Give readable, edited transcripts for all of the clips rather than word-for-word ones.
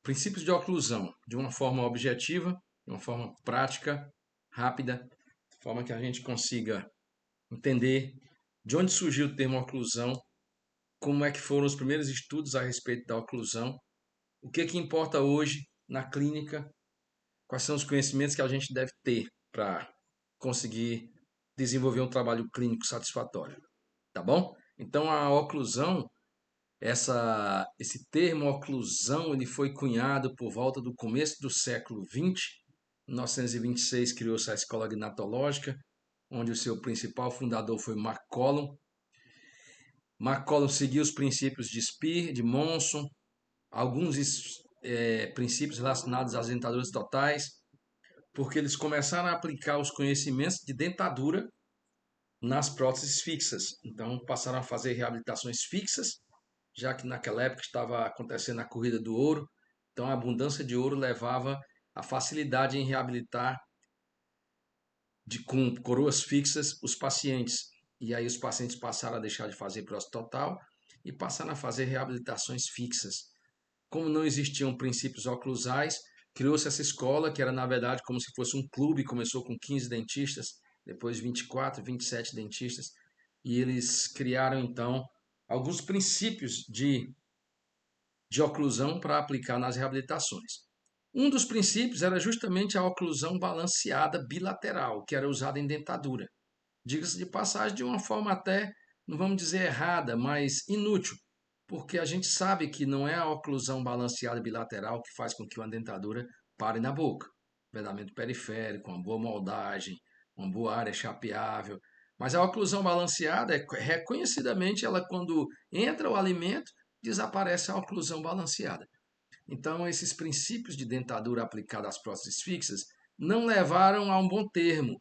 Princípios de oclusão, de uma forma objetiva, de uma forma prática, rápida, de forma que a gente consiga entender de onde surgiu o termo oclusão, como é que foram os primeiros estudos a respeito da oclusão, o que que importa hoje na clínica, quais são os conhecimentos que a gente deve ter para conseguir desenvolver um trabalho clínico satisfatório, tá bom? Então a oclusão, esse termo oclusão, ele foi cunhado por volta do começo do século XX. Em 1926 criou-se a escola gnatológica, onde o seu principal fundador foi McCollum. McCollum seguiu os princípios de Speer, de Monson, alguns princípios relacionados às dentaduras totais, porque eles começaram a aplicar os conhecimentos de dentadura nas próteses fixas. Então passaram a fazer reabilitações fixas, já que naquela época estava acontecendo a corrida do ouro, então a abundância de ouro levava a facilidade em reabilitar com coroas fixas os pacientes. E aí os pacientes passaram a deixar de fazer prótese total e passaram a fazer reabilitações fixas. Como não existiam princípios oclusais, criou-se essa escola, que era na verdade como se fosse um clube, começou com 15 dentistas, depois 24, 27 dentistas, e eles criaram então alguns princípios de oclusão para aplicar nas reabilitações. Um dos princípios era justamente a oclusão balanceada bilateral, que era usada em dentadura. Diga-se de passagem, de uma forma até, não vamos dizer errada, mas inútil, porque a gente sabe que não é a oclusão balanceada bilateral que faz com que uma dentadura pare na boca. Vedamento periférico, uma boa moldagem, uma boa área chapeável. Mas a oclusão balanceada é reconhecidamente ela quando entra o alimento, desaparece a oclusão balanceada. Então, esses princípios de dentadura aplicada às próteses fixas não levaram a um bom termo.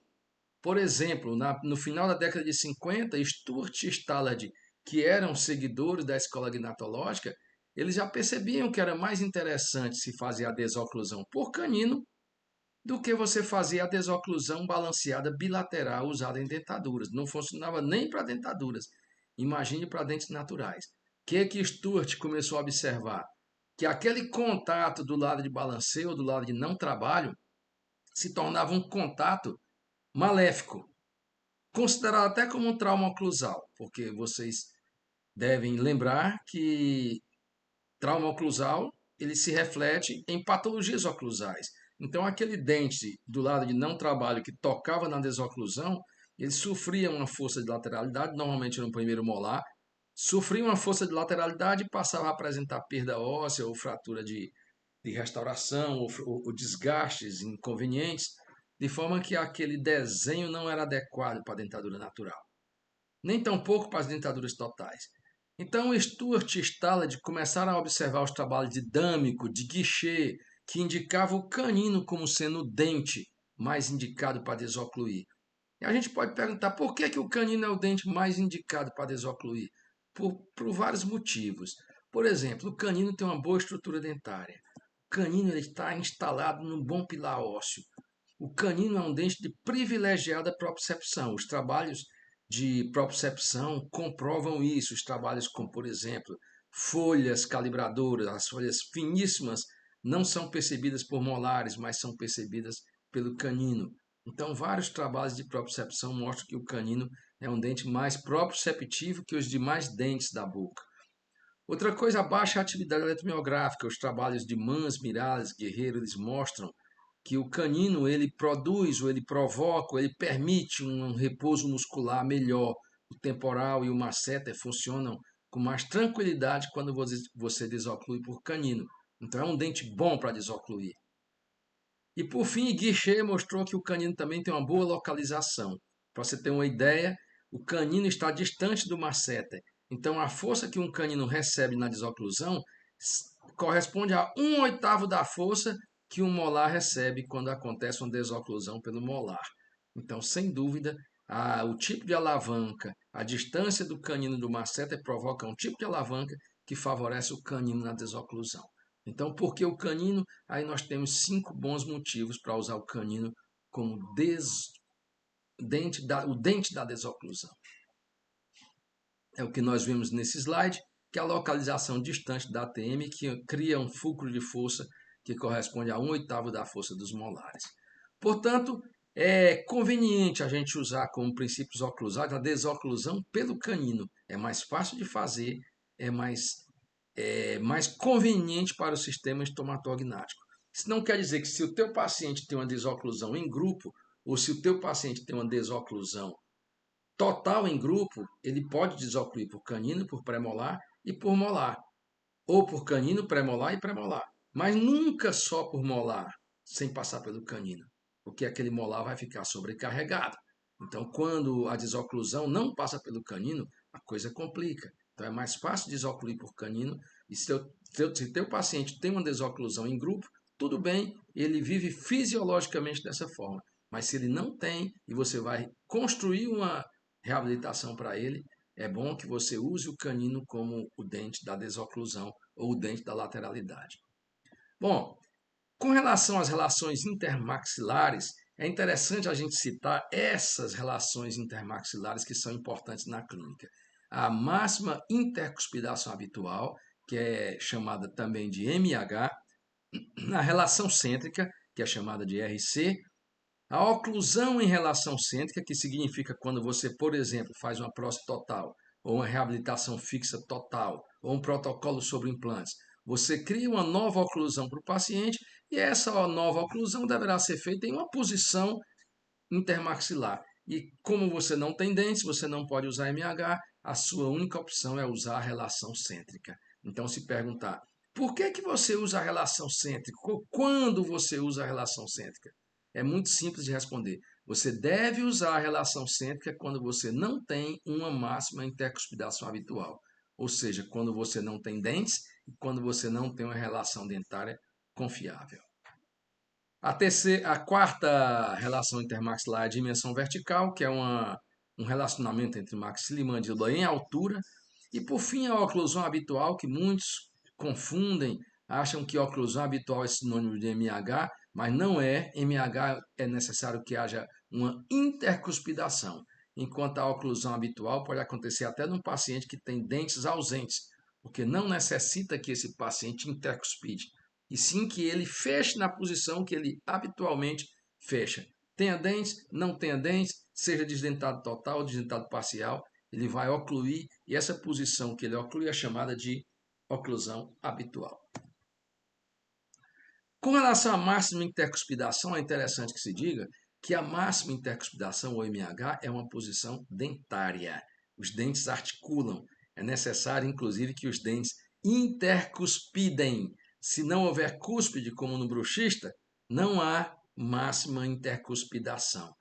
Por exemplo, no final da década de 50, Stuart e Stallard, que eram seguidores da escola gnatológica, eles já percebiam que era mais interessante se fazer a desoclusão por canino do que você fazer a desoclusão balanceada bilateral usada em dentaduras. Não funcionava nem para dentaduras. Imagine para dentes naturais. O que Stuart começou a observar? Que aquele contato do lado de balanceio, do lado de não trabalho, se tornava um contato maléfico, considerado até como um trauma oclusal, porque vocês devem lembrar que trauma oclusal ele se reflete em patologias oclusais. Então, aquele dente do lado de não trabalho que tocava na desoclusão, ele sofria uma força de lateralidade, normalmente no primeiro molar, sofria uma força de lateralidade e passava a apresentar perda óssea ou fratura de restauração ou desgastes inconvenientes, de forma que aquele desenho não era adequado para a dentadura natural, nem tampouco para as dentaduras totais. Então, Stuart e Stallard começaram a observar os trabalhos de D'Amico, de Guichet, que indicava o canino como sendo o dente mais indicado para desocluir. E a gente pode perguntar por que o canino é o dente mais indicado para desocluir? Por vários motivos. Por exemplo, o canino tem uma boa estrutura dentária. O canino ele está instalado num bom pilar ósseo. O canino é um dente de privilegiada propriocepção. Os trabalhos de propriocepção comprovam isso. Os trabalhos como, por exemplo, folhas calibradoras, as folhas finíssimas não são percebidas por molares, mas são percebidas pelo canino. Então, vários trabalhos de propriocepção mostram que o canino é um dente mais proprioceptivo que os demais dentes da boca. Outra coisa, a baixa atividade eletromiográfica. Os trabalhos de Mans, Miralles, Guerreiro, eles mostram que o canino ele produz, ou ele provoca, ou ele permite um repouso muscular melhor. O temporal e o masseter funcionam com mais tranquilidade quando você desoclui por canino. Então é um dente bom para desocluir. E por fim, Guichet mostrou que o canino também tem uma boa localização. Para você ter uma ideia, o canino está distante do masseter. Então a força que um canino recebe na desoclusão corresponde a 1/8 da força que um molar recebe quando acontece uma desoclusão pelo molar. Então, sem dúvida, o tipo de alavanca, a distância do canino do masseter provoca um tipo de alavanca que favorece o canino na desoclusão. Então, por que o canino? Aí nós temos 5 bons motivos para usar o canino como o dente da desoclusão. É o que nós vemos nesse slide, que é a localização distante da ATM, que cria um fulcro de força que corresponde a 1/8 da força dos molares. Portanto, é conveniente a gente usar como princípios oclusais a desoclusão pelo canino. É mais fácil de fazer, é mais conveniente para o sistema estomatognático. Isso não quer dizer que se o teu paciente tem uma desoclusão em grupo, ou se o teu paciente tem uma desoclusão total em grupo, ele pode desocluir por canino, por premolar e por molar. Ou por canino, premolar e premolar. Mas nunca só por molar, sem passar pelo canino, porque aquele molar vai ficar sobrecarregado. Então, quando a desoclusão não passa pelo canino, a coisa complica. Então, é mais fácil desocluir por canino. E se teu paciente tem uma desoclusão em grupo, tudo bem, ele vive fisiologicamente dessa forma. Mas se ele não tem e você vai construir uma reabilitação para ele, é bom que você use o canino como o dente da desoclusão ou o dente da lateralidade. Bom, com relação às relações intermaxilares, é interessante a gente citar essas relações intermaxilares que são importantes na clínica. A máxima intercuspidação habitual, que é chamada também de MH, a relação cêntrica, que é chamada de RC, a oclusão em relação cêntrica, que significa quando você, por exemplo, faz uma prótese total, ou uma reabilitação fixa total, ou um protocolo sobre implantes, você cria uma nova oclusão para o paciente e essa nova oclusão deverá ser feita em uma posição intermaxilar. E como você não tem dentes, você não pode usar MH, a sua única opção é usar a relação cêntrica. Então, se perguntar, por que você usa a relação cêntrica? Ou quando você usa a relação cêntrica? É muito simples de responder. Você deve usar a relação cêntrica quando você não tem uma máxima intercuspidação habitual. Ou seja, quando você não tem dentes e quando você não tem uma relação dentária confiável. A quarta relação intermaxilar é a dimensão vertical, que é um relacionamento entre maxila e mandíbula em altura. E, por fim, a oclusão habitual, que muitos confundem, acham que oclusão habitual é sinônimo de MH, mas não é. MH é necessário que haja uma intercuspidação, enquanto a oclusão habitual pode acontecer até num paciente que tem dentes ausentes, porque não necessita que esse paciente intercuspide, e sim que ele feche na posição que ele habitualmente fecha. Tenha dentes, não tenha dentes, seja desdentado total ou desdentado parcial, ele vai ocluir, e essa posição que ele oclui é chamada de oclusão habitual. Com relação à máxima intercuspidação, é interessante que se diga que a máxima intercuspidação, ou MH, é uma posição dentária. Os dentes articulam. É necessário, inclusive, que os dentes intercuspidem. Se não houver cúspide, como no bruxista, não há máxima intercuspidação.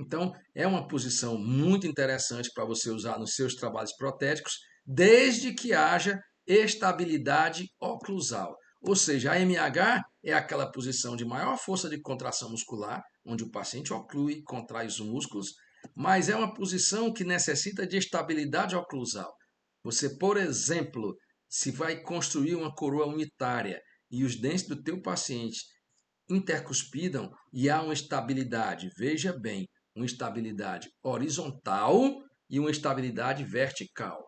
Então, é uma posição muito interessante para você usar nos seus trabalhos protéticos, desde que haja estabilidade oclusal. Ou seja, a MH é aquela posição de maior força de contração muscular, onde o paciente oclui e contrai os músculos, mas é uma posição que necessita de estabilidade oclusal. Você, por exemplo, se vai construir uma coroa unitária e os dentes do teu paciente intercuspidam e há uma estabilidade, veja bem, uma estabilidade horizontal e uma estabilidade vertical.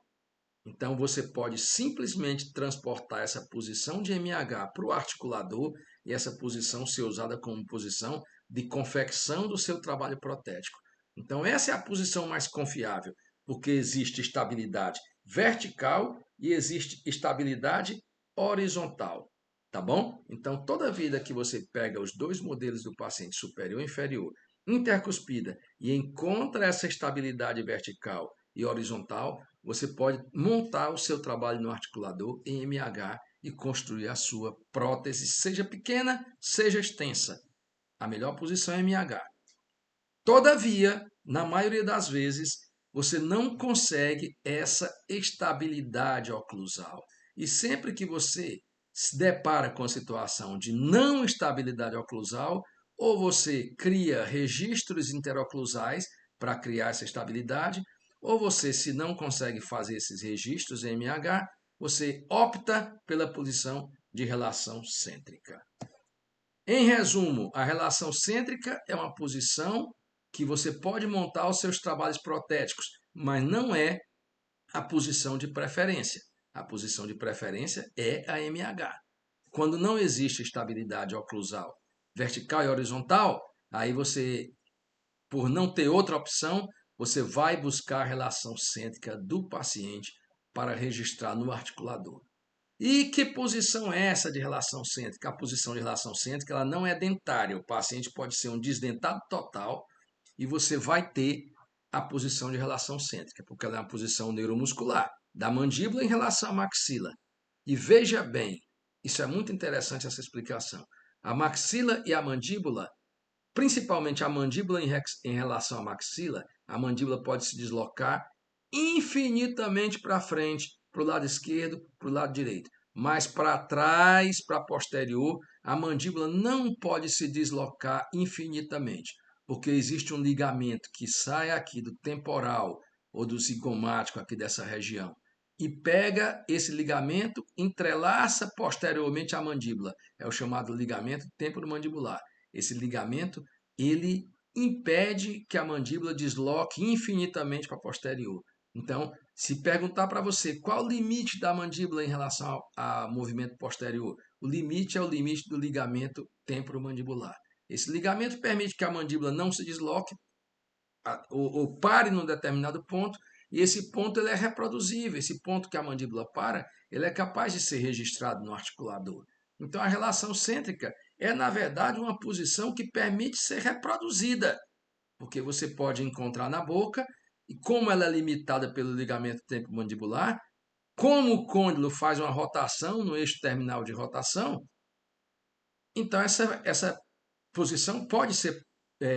Então, você pode simplesmente transportar essa posição de MH para o articulador e essa posição ser usada como posição de confecção do seu trabalho protético. Então, essa é a posição mais confiável, porque existe estabilidade vertical e existe estabilidade horizontal. Tá bom? Então, toda vida que você pega os dois modelos do paciente superior e inferior, intercuspida, e encontra essa estabilidade vertical e horizontal, você pode montar o seu trabalho no articulador em MH e construir a sua prótese, seja pequena, seja extensa. A melhor posição é MH. Todavia, na maioria das vezes, você não consegue essa estabilidade oclusal. E sempre que você se depara com a situação de não estabilidade oclusal, ou você cria registros interoclusais para criar essa estabilidade, ou você, se não consegue fazer esses registros em MH, você opta pela posição de relação cêntrica. Em resumo, a relação cêntrica é uma posição que você pode montar os seus trabalhos protéticos, mas não é a posição de preferência. A posição de preferência é a MH. Quando não existe estabilidade oclusal vertical e horizontal, aí você, por não ter outra opção, você vai buscar a relação cêntrica do paciente para registrar no articulador. E que posição é essa de relação cêntrica? A posição de relação cêntrica ela não é dentária. O paciente pode ser um desdentado total e você vai ter a posição de relação cêntrica, porque ela é uma posição neuromuscular da mandíbula em relação à maxila. E veja bem, isso é muito interessante essa explicação. A maxila e a mandíbula, principalmente a mandíbula em relação à maxila, a mandíbula pode se deslocar infinitamente para frente, para o lado esquerdo, para o lado direito. Mas para trás, para posterior, a mandíbula não pode se deslocar infinitamente, porque existe um ligamento que sai aqui do temporal ou do zigomático aqui dessa região e pega esse ligamento, entrelaça posteriormente à mandíbula. É o chamado ligamento temporomandibular. Esse ligamento, ele impede que a mandíbula desloque infinitamente para posterior. Então, se perguntar para você qual o limite da mandíbula em relação ao movimento posterior, o limite é o limite do ligamento temporomandibular. Esse ligamento permite que a mandíbula não se desloque ou pare num determinado ponto, e esse ponto ele é reproduzível. Esse ponto que a mandíbula para, ele é capaz de ser registrado no articulador. Então, a relação cêntrica é, na verdade, uma posição que permite ser reproduzida, porque você pode encontrar na boca, e como ela é limitada pelo ligamento temporomandibular, como o côndilo faz uma rotação no eixo terminal de rotação, então essa posição pode ser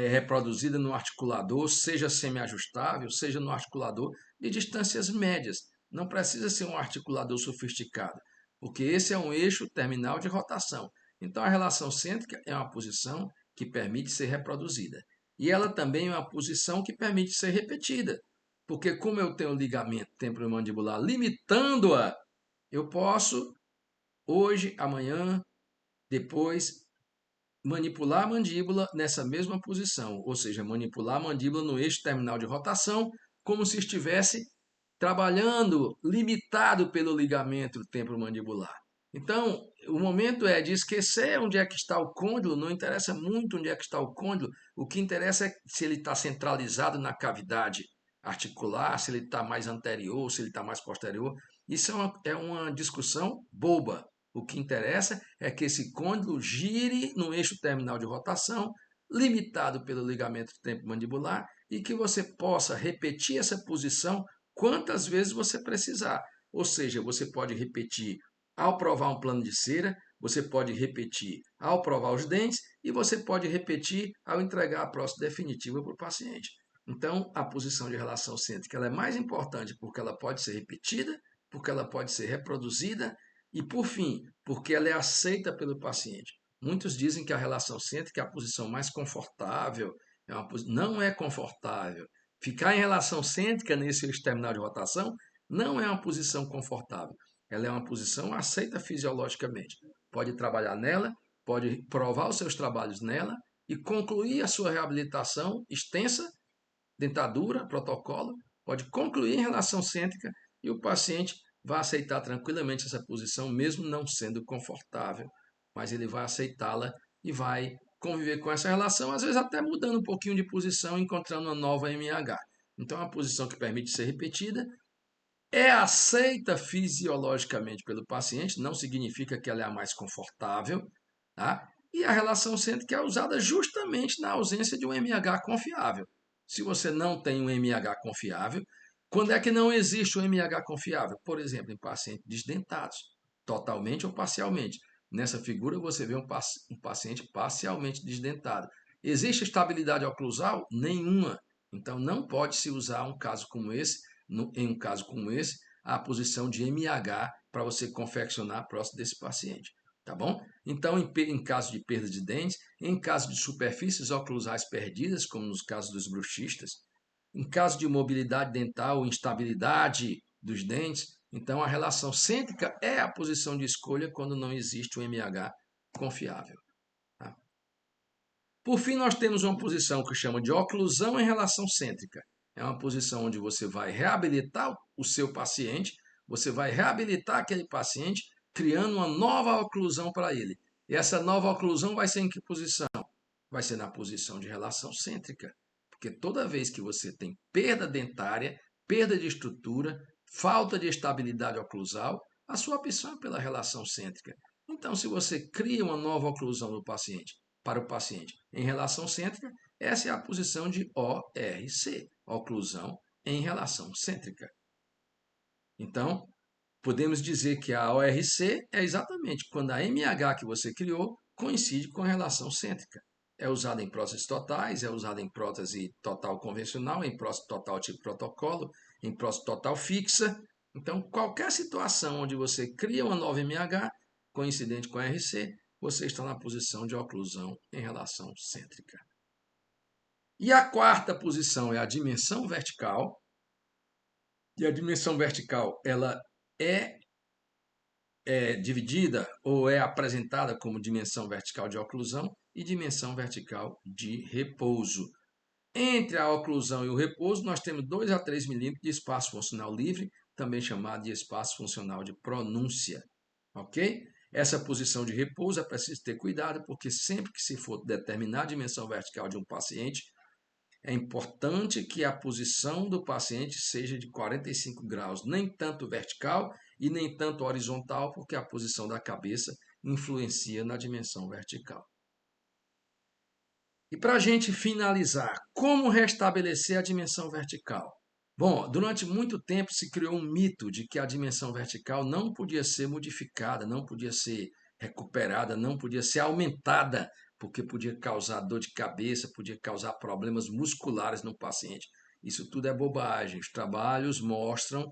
reproduzida no articulador, seja semiajustável, seja no articulador de distâncias médias. Não precisa ser um articulador sofisticado, porque esse é um eixo terminal de rotação. Então, a relação cêntrica é uma posição que permite ser reproduzida. E ela também é uma posição que permite ser repetida, porque como eu tenho o ligamento temporomandibular limitando-a, eu posso, hoje, amanhã, depois, manipular a mandíbula nessa mesma posição, ou seja, manipular a mandíbula no eixo terminal de rotação, como se estivesse trabalhando limitado pelo ligamento temporomandibular. Então, o momento é de esquecer onde é que está o côndilo, não interessa muito onde é que está o côndilo, o que interessa é se ele está centralizado na cavidade articular, se ele está mais anterior, se ele está mais posterior. Isso é uma discussão boba. O que interessa é que esse côndilo gire no eixo terminal de rotação, limitado pelo ligamento temporomandibular, e que você possa repetir essa posição quantas vezes você precisar. Ou seja, você pode repetir ao provar um plano de cera, você pode repetir ao provar os dentes e você pode repetir ao entregar a prótese definitiva para o paciente. Então, a posição de relação cêntrica ela é mais importante porque ela pode ser repetida, porque ela pode ser reproduzida e, por fim, porque ela é aceita pelo paciente. Muitos dizem que a relação cêntrica é a posição mais confortável, não é confortável. Ficar em relação cêntrica nesse eixo terminal de rotação não é uma posição confortável. Ela é uma posição aceita fisiologicamente. Pode trabalhar nela, pode provar os seus trabalhos nela e concluir a sua reabilitação extensa, dentadura, protocolo, pode concluir em relação cêntrica e o paciente vai aceitar tranquilamente essa posição, mesmo não sendo confortável, mas ele vai aceitá-la e vai conviver com essa relação, às vezes até mudando um pouquinho de posição, encontrando uma nova MH. Então, é uma posição que permite ser repetida, é aceita fisiologicamente pelo paciente, não significa que ela é a mais confortável, tá? E a relação cêntrica é usada justamente na ausência de um MH confiável. Se você não tem um MH confiável, quando é que não existe um MH confiável? Por exemplo, em pacientes desdentados, totalmente ou parcialmente. Nessa figura você vê um paciente parcialmente desdentado. Existe estabilidade oclusal? Nenhuma. Então não pode se usar um caso como esse, em um caso como esse, a posição de MH para você confeccionar a prótese desse paciente. Tá bom? Então, em caso de perda de dentes, em caso de superfícies oclusais perdidas, como nos casos dos bruxistas, em caso de mobilidade dental ou instabilidade dos dentes, então a relação cêntrica é a posição de escolha quando não existe um MH confiável. Tá? Por fim, nós temos uma posição que chama de oclusão em relação cêntrica. É uma posição onde você vai reabilitar o seu paciente, Você vai reabilitar aquele paciente criando uma nova oclusão para ele. E essa nova oclusão vai ser em que posição? Vai ser na posição de relação cêntrica. Porque toda vez que você tem perda dentária, perda de estrutura, falta de estabilidade oclusal, a sua opção é pela relação cêntrica. Então, se você cria uma nova oclusão do paciente para o paciente em relação cêntrica, essa é a posição de ORC, oclusão em relação cêntrica. Então, podemos dizer que a ORC é exatamente quando a MH que você criou coincide com a relação cêntrica. É usada em próteses totais, é usada em prótese total convencional, em prótese total tipo protocolo, em prótese total fixa. Então, qualquer situação onde você cria uma nova MH coincidente com a RC, você está na posição de oclusão em relação cêntrica. E a quarta posição é a dimensão vertical. E a dimensão vertical, ela é dividida ou é apresentada como dimensão vertical de oclusão e dimensão vertical de repouso. Entre a oclusão e o repouso, nós temos 2 a 3 milímetros de espaço funcional livre, também chamado de espaço funcional de pronúncia. Ok? Essa posição de repouso é preciso ter cuidado, porque sempre que se for determinar a dimensão vertical de um paciente, é importante que a posição do paciente seja de 45 graus, nem tanto vertical e nem tanto horizontal, porque a posição da cabeça influencia na dimensão vertical. E para a gente finalizar, como restabelecer a dimensão vertical? Bom, durante muito tempo se criou um mito de que a dimensão vertical não podia ser modificada, não podia ser recuperada, não podia ser aumentada, porque podia causar dor de cabeça, podia causar problemas musculares no paciente. Isso tudo é bobagem. Os trabalhos mostram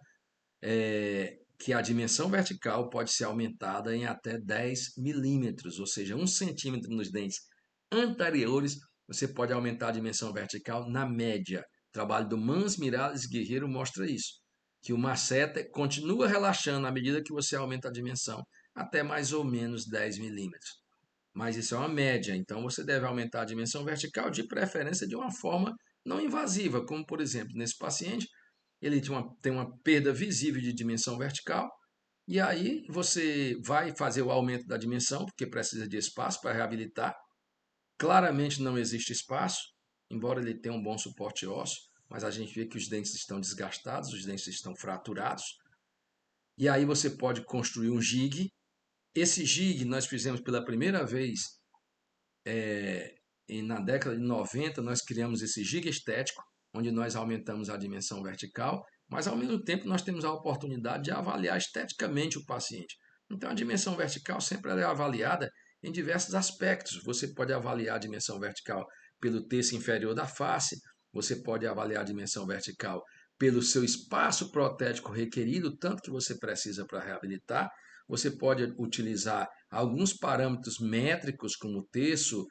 que a dimensão vertical pode ser aumentada em até 10 milímetros, ou seja, 1 centímetro nos dentes anteriores, você pode aumentar a dimensão vertical na média. O trabalho do Mans Miralles Guerreiro mostra isso, que o masseter continua relaxando à medida que você aumenta a dimensão, até mais ou menos 10 milímetros. Mas isso é uma média, então você deve aumentar a dimensão vertical, de preferência de uma forma não invasiva, como por exemplo, nesse paciente, ele tem uma perda visível de dimensão vertical, e aí você vai fazer o aumento da dimensão, porque precisa de espaço para reabilitar. Claramente não existe espaço, embora ele tenha um bom suporte ósseo, mas a gente vê que os dentes estão desgastados, os dentes estão fraturados. E aí você pode construir um jig. Esse jig nós fizemos pela primeira vez e na década de 90, nós criamos esse jig estético, onde nós aumentamos a dimensão vertical, mas ao mesmo tempo nós temos a oportunidade de avaliar esteticamente o paciente. Então a dimensão vertical sempre é avaliada em diversos aspectos. Você pode avaliar a dimensão vertical pelo terço inferior da face, você pode avaliar a dimensão vertical pelo seu espaço protético requerido, tanto que você precisa para reabilitar. Você pode utilizar alguns parâmetros métricos, como o terço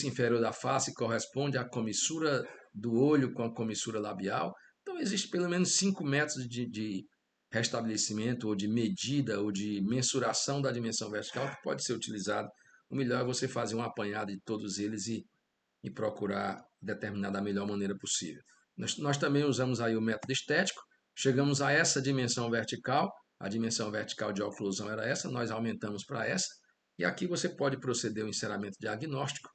inferior da face corresponde à comissura do olho com a comissura labial. Então, existe pelo menos 5 métodos de restabelecimento, ou de medida, ou de mensuração da dimensão vertical que pode ser utilizado. O melhor é você fazer um apanhado de todos eles e procurar determinar da melhor maneira possível. Nós também usamos aí o método estético, chegamos a essa dimensão vertical, a dimensão vertical de oclusão era essa, nós aumentamos para essa, e aqui você pode proceder ao enceramento diagnóstico.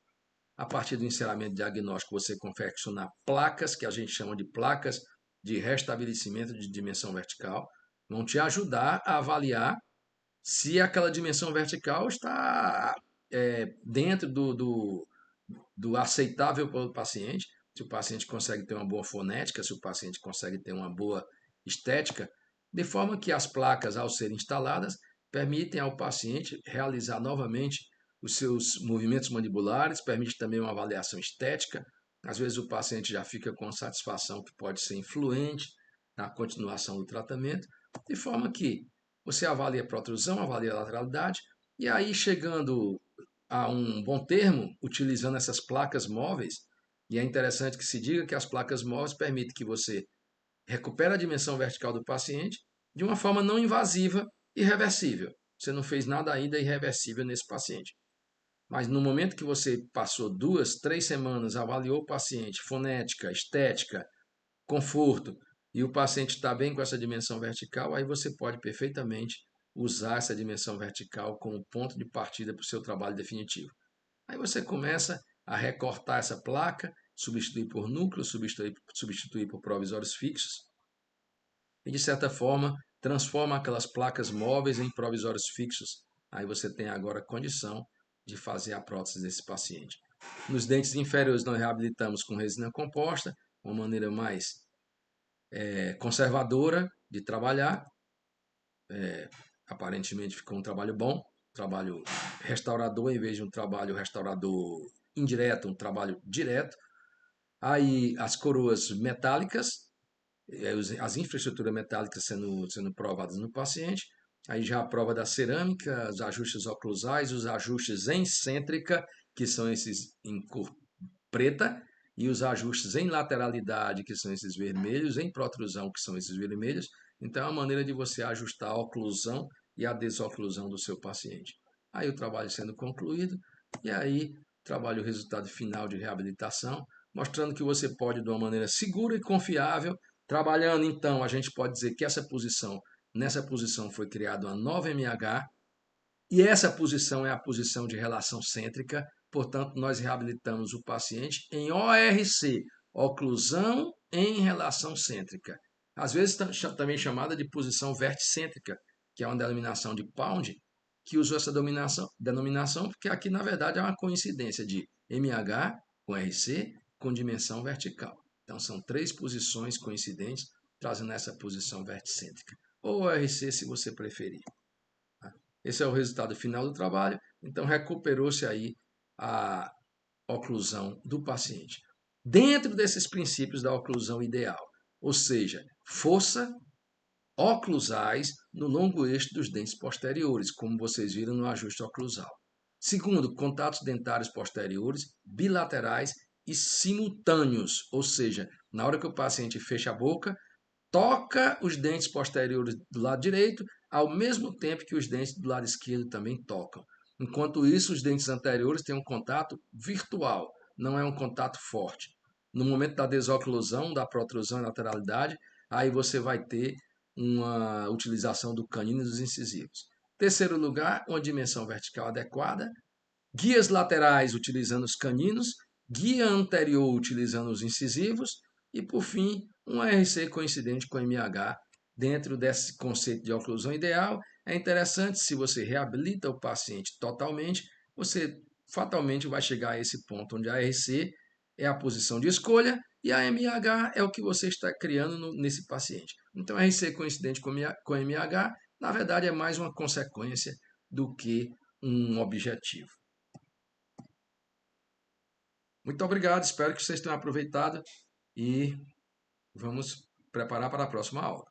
A partir do enceramento diagnóstico, você confeccionar placas, que a gente chama de placas de restabelecimento de dimensão vertical, vão te ajudar a avaliar se aquela dimensão vertical está dentro do aceitável para o paciente, se o paciente consegue ter uma boa fonética, se o paciente consegue ter uma boa estética, de forma que as placas, ao serem instaladas, permitem ao paciente realizar novamente os seus movimentos mandibulares, permite também uma avaliação estética. Às vezes o paciente já fica com satisfação que pode ser influente na continuação do tratamento, de forma que você avalia a protrusão, avalia a lateralidade, e aí chegando a um bom termo, utilizando essas placas móveis, e é interessante que se diga que as placas móveis permitem que você recupere a dimensão vertical do paciente de uma forma não invasiva e reversível. Você não fez nada ainda irreversível nesse paciente. Mas no momento que você passou 2, 3 semanas, avaliou o paciente, fonética, estética, conforto, e o paciente está bem com essa dimensão vertical, aí você pode perfeitamente usar essa dimensão vertical como ponto de partida para o seu trabalho definitivo. Aí você começa a recortar essa placa, substituir por núcleo, substituir por provisórios fixos, e de certa forma transforma aquelas placas móveis em provisórios fixos. Aí você tem agora condição de fazer a prótese desse paciente. Nos dentes inferiores nós reabilitamos com resina composta, uma maneira mais conservadora de trabalhar. Aparentemente ficou um trabalho bom, trabalho restaurador em vez de um trabalho restaurador indireto, um trabalho direto. Aí as coroas metálicas, as infraestruturas metálicas sendo provadas no paciente. Aí já a prova da cerâmica, os ajustes oclusais, os ajustes em cêntrica, que são esses em cor preta, e os ajustes em lateralidade, que são esses vermelhos, em protrusão, que são esses vermelhos. Então é uma maneira de você ajustar a oclusão e a desoclusão do seu paciente. Aí o trabalho sendo concluído, e aí trabalho o resultado final de reabilitação, mostrando que você pode, de uma maneira segura e confiável, trabalhando então, a gente pode dizer que nessa posição foi criada uma nova MH, e essa posição é a posição de relação cêntrica, portanto, nós reabilitamos o paciente em ORC, oclusão em relação cêntrica. Às vezes também chamada de posição verticêntrica, que é uma denominação de Pound, que usou essa denominação porque aqui, na verdade, é uma coincidência de MH com RC com dimensão vertical. Então, são três posições coincidentes, trazendo essa posição verticêntrica, ou RC, se você preferir. Esse é o resultado final do trabalho. Então, recuperou-se aí a oclusão do paciente. Dentro desses princípios da oclusão ideal, ou seja, força oclusais no longo eixo dos dentes posteriores, como vocês viram no ajuste oclusal. Segundo, contatos dentários posteriores, bilaterais e simultâneos, ou seja, na hora que o paciente fecha a boca, toca os dentes posteriores do lado direito, ao mesmo tempo que os dentes do lado esquerdo também tocam. Enquanto isso, os dentes anteriores têm um contato virtual, não é um contato forte. No momento da desoclusão, da protrusão e lateralidade, aí você vai ter uma utilização do canino e dos incisivos. Terceiro lugar, uma dimensão vertical adequada, guias laterais utilizando os caninos, guia anterior utilizando os incisivos e, por fim, um RC coincidente com MH. Dentro desse conceito de oclusão ideal, é interessante, se você reabilita o paciente totalmente, você fatalmente vai chegar a esse ponto onde a RC é a posição de escolha e a MH é o que você está criando nesse paciente. Então, RC coincidente com MH, na verdade, é mais uma consequência do que um objetivo. Muito obrigado, espero que vocês tenham aproveitado e vamos preparar para a próxima aula.